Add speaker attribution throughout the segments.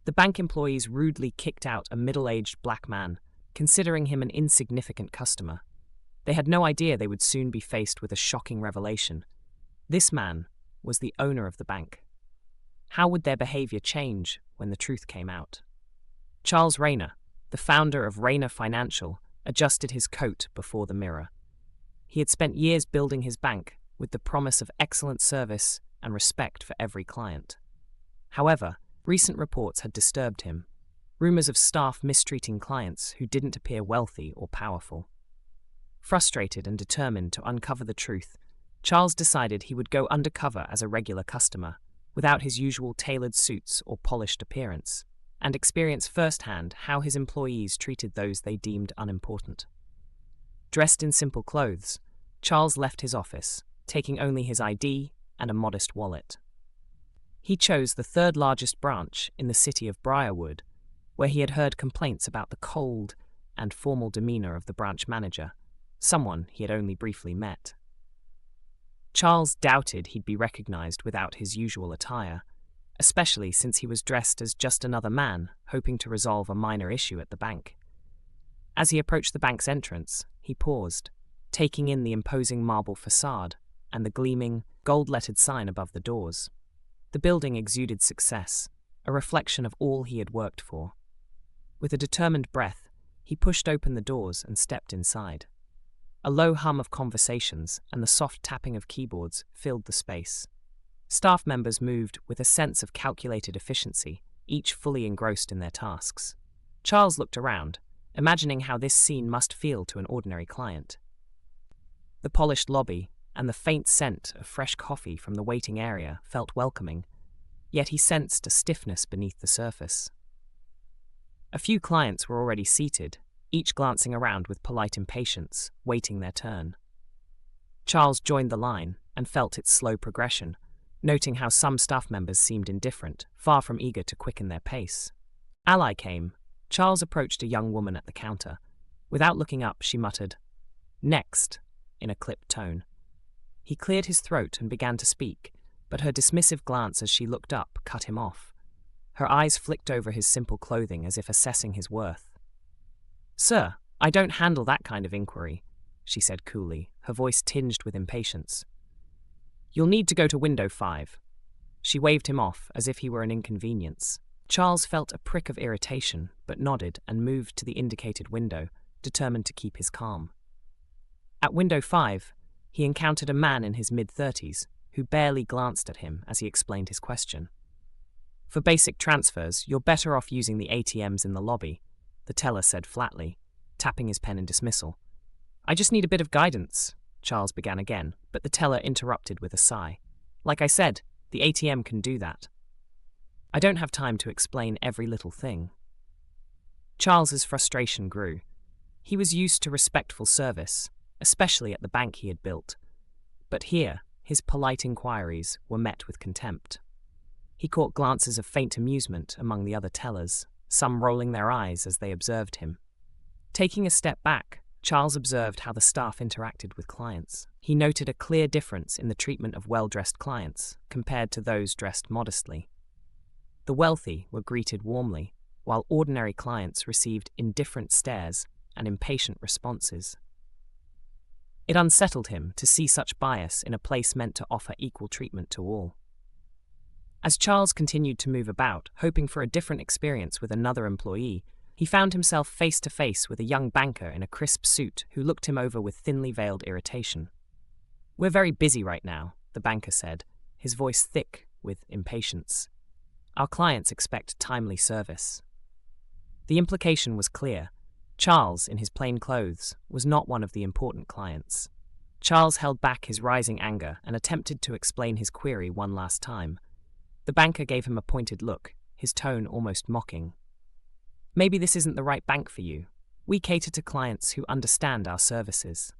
Speaker 1: The bank employees rudely kicked out a middle-aged black man, considering him an insignificant customer. They had no idea they would soon be faced with a shocking revelation. This man was the owner of the bank. How would their behavior change when the truth came out? Charles Rayner, the founder of Rayner Financial, adjusted his coat before the mirror. He had spent years building his bank with the promise of excellent service and respect for every client. However, recent reports had disturbed him. Rumors of staff mistreating clients who didn't appear wealthy or powerful. Frustrated and determined to uncover the truth, Charles decided he would go undercover as a regular customer, without his usual tailored suits or polished appearance, and experience firsthand how his employees treated those they deemed unimportant. Dressed in simple clothes, Charles left his office, taking only his ID and a modest wallet. He chose the third largest branch in the city of Briarwood, where he had heard complaints about the cold and formal demeanor of the branch manager, someone he had only briefly met. Charles doubted he'd be recognized without his usual attire, especially since he was dressed as just another man hoping to resolve a minor issue at the bank. As he approached the bank's entrance, he paused, taking in the imposing marble facade and the gleaming, gold-lettered sign above the doors. The building exuded success, a reflection of all he had worked for. With a determined breath, he pushed open the doors and stepped inside. A low hum of conversations and the soft tapping of keyboards filled the space. Staff members moved with a sense of calculated efficiency, each fully engrossed in their tasks. Charles looked around, imagining how this scene must feel to an ordinary client. The polished lobby and the faint scent of fresh coffee from the waiting area felt welcoming, yet he sensed a stiffness beneath the surface. A few clients were already seated, each glancing around with polite impatience, waiting their turn. Charles joined the line and felt its slow progression, noting how some staff members seemed indifferent, far from eager to quicken their pace. Ally came. Charles approached a young woman at the counter. Without looking up, she muttered, "Next," in a clipped tone. He cleared his throat and began to speak, but her dismissive glance as she looked up cut him off. Her eyes flicked over his simple clothing as if assessing his worth. "Sir, I don't handle that kind of inquiry," she said coolly, her voice tinged with impatience. "You'll need to go to window 5. She waved him off as if he were an inconvenience. Charles felt a prick of irritation, but nodded and moved to the indicated window, determined to keep his calm. At window 5, he encountered a man in his mid-30s who barely glanced at him as he explained his question. "For basic transfers, you're better off using the ATMs in the lobby," the teller said flatly, tapping his pen in dismissal. "I just need a bit of guidance," Charles began again, but the teller interrupted with a sigh. "Like I said, the ATM can do that. I don't have time to explain every little thing." Charles's frustration grew. He was used to respectful service, especially at the bank he had built. But here, his polite inquiries were met with contempt. He caught glances of faint amusement among the other tellers, some rolling their eyes as they observed him. Taking a step back, Charles observed how the staff interacted with clients. He noted a clear difference in the treatment of well-dressed clients compared to those dressed modestly. The wealthy were greeted warmly, while ordinary clients received indifferent stares and impatient responses. It unsettled him to see such bias in a place meant to offer equal treatment to all. As Charles continued to move about, hoping for a different experience with another employee, he found himself face to face with a young banker in a crisp suit who looked him over with thinly veiled irritation. "We're very busy right now," the banker said, his voice thick with impatience. "Our clients expect timely service." The implication was clear. Charles, in his plain clothes, was not one of the important clients. Charles held back his rising anger and attempted to explain his query one last time. The banker gave him a pointed look, his tone almost mocking. "Maybe this isn't the right bank for you. We cater to clients who understand our services."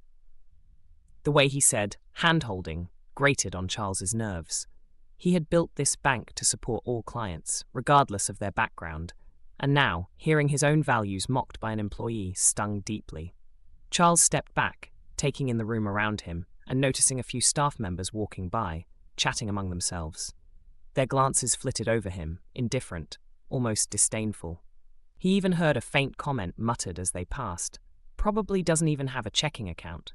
Speaker 1: The way he said, hand-holding, grated on Charles's nerves. He had built this bank to support all clients, regardless of their background, and now, hearing his own values mocked by an employee stung deeply. Charles stepped back, taking in the room around him, and noticing a few staff members walking by, chatting among themselves. Their glances flitted over him, indifferent, almost disdainful. He even heard a faint comment muttered as they passed. Probably doesn't even have a checking account.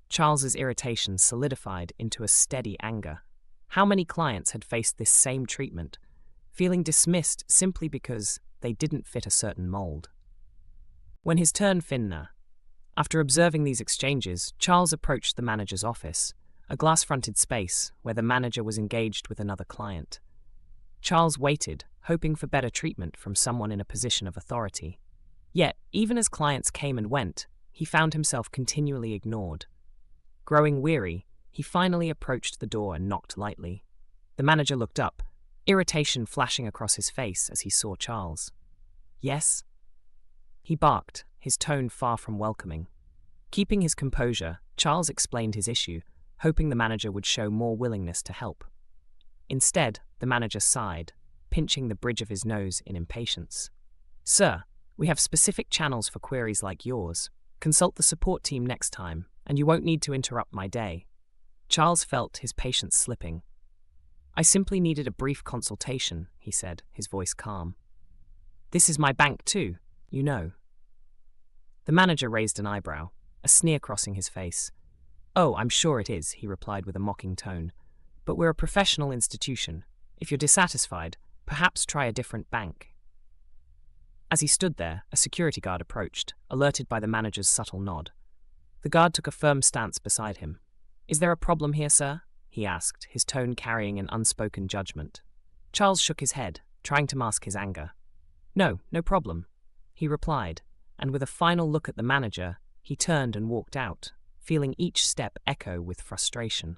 Speaker 1: Charles's irritation solidified into a steady anger. How many clients had faced this same treatment, feeling dismissed simply because they didn't fit a certain mold? When his turn Finna. After observing these exchanges, Charles approached the manager's office, a glass-fronted space where the manager was engaged with another client. Charles waited, hoping for better treatment from someone in a position of authority. Yet, even as clients came and went, he found himself continually ignored. Growing weary, he finally approached the door and knocked lightly. The manager looked up, irritation flashing across his face as he saw Charles. "Yes?" He barked, his tone far from welcoming. Keeping his composure, Charles explained his issue, hoping the manager would show more willingness to help. Instead, the manager sighed, pinching the bridge of his nose in impatience. "Sir, we have specific channels for queries like yours. Consult the support team next time, and you won't need to interrupt my day." Charles felt his patience slipping. "I simply needed a brief consultation," he said, his voice calm. "This is my bank too, you know." The manager raised an eyebrow, a sneer crossing his face. "Oh, I'm sure it is," he replied with a mocking tone. "But we're a professional institution. If you're dissatisfied, perhaps try a different bank." As he stood there, a security guard approached, alerted by the manager's subtle nod. The guard took a firm stance beside him. "Is there a problem here, sir?" he asked, his tone carrying an unspoken judgment. Charles shook his head, trying to mask his anger. "No, no problem," he replied, and with a final look at the manager, he turned and walked out, feeling each step echo with frustration.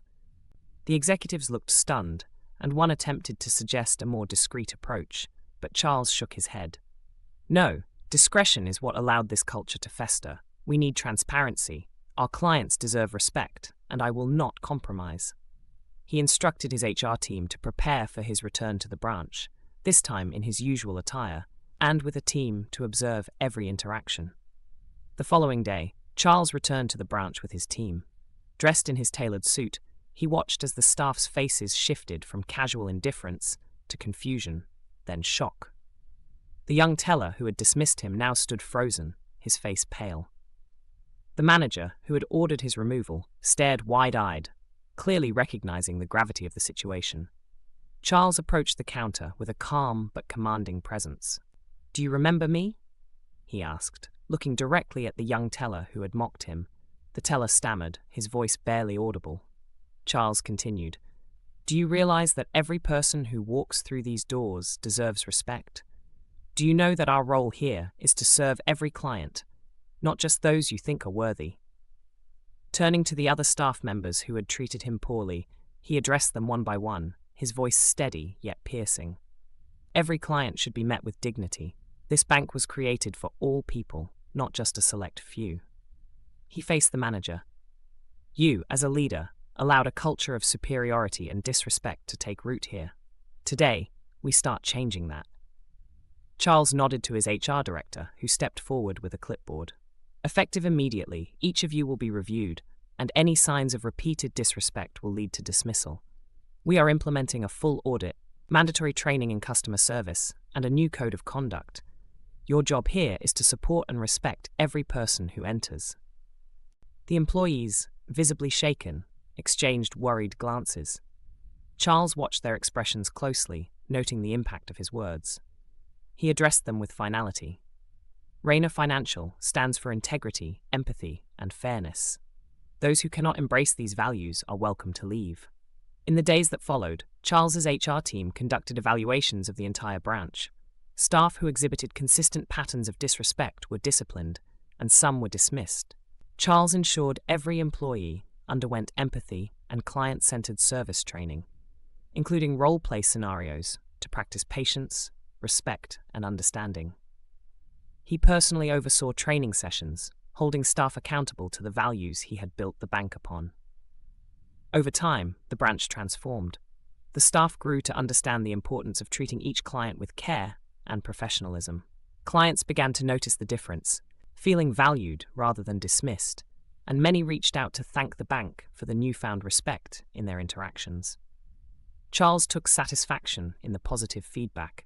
Speaker 1: The executives looked stunned, and one attempted to suggest a more discreet approach, but Charles shook his head. "No, discretion is what allowed this culture to fester. We need transparency. Our clients deserve respect, and I will not compromise." He instructed his HR team to prepare for his return to the branch, this time in his usual attire, and with a team to observe every interaction. The following day, Charles returned to the branch with his team. Dressed in his tailored suit, he watched as the staff's faces shifted from casual indifference to confusion, then shock. The young teller who had dismissed him now stood frozen, his face pale. The manager, who had ordered his removal, stared wide-eyed, clearly recognizing the gravity of the situation. Charles approached the counter with a calm but commanding presence. "Do you remember me?" he asked, looking directly at the young teller who had mocked him. The teller stammered, his voice barely audible. Charles continued, "Do you realize that every person who walks through these doors deserves respect? Do you know that our role here is to serve every client, not just those you think are worthy?" Turning to the other staff members who had treated him poorly, he addressed them one by one, his voice steady yet piercing. Every client should be met with dignity. This bank was created for all people, not just a select few. He faced the manager. "You, as a leader, allowed a culture of superiority and disrespect to take root here. Today, we start changing that." Charles nodded to his HR director, who stepped forward with a clipboard. "Effective immediately, each of you will be reviewed, and any signs of repeated disrespect will lead to dismissal. We are implementing a full audit, mandatory training in customer service, and a new code of conduct. Your job here is to support and respect every person who enters." The employees, visibly shaken, exchanged worried glances. Charles watched their expressions closely, noting the impact of his words. He addressed them with finality. Rainer Financial stands for integrity, empathy, and fairness. Those who cannot embrace these values are welcome to leave. In the days that followed, Charles's HR team conducted evaluations of the entire branch. Staff who exhibited consistent patterns of disrespect were disciplined, and some were dismissed. Charles ensured every employee underwent empathy and client-centered service training, including role-play scenarios to practice patience, respect, and understanding. He personally oversaw training sessions, holding staff accountable to the values he had built the bank upon. Over time, the branch transformed. The staff grew to understand the importance of treating each client with care and professionalism. Clients began to notice the difference, feeling valued rather than dismissed, and many reached out to thank the bank for the newfound respect in their interactions. Charles took satisfaction in the positive feedback.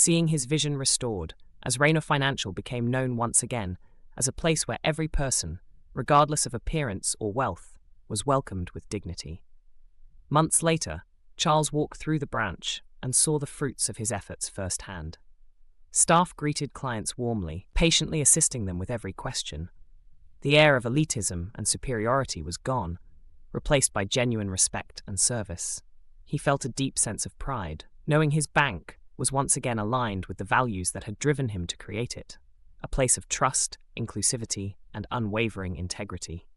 Speaker 1: seeing his vision restored, as Rayner Financial became known once again as a place where every person, regardless of appearance or wealth, was welcomed with dignity. Months later, Charles walked through the branch and saw the fruits of his efforts firsthand. Staff greeted clients warmly, patiently assisting them with every question. The air of elitism and superiority was gone, replaced by genuine respect and service. He felt a deep sense of pride, knowing his bank was once again aligned with the values that had driven him to create it, a place of trust, inclusivity, and unwavering integrity.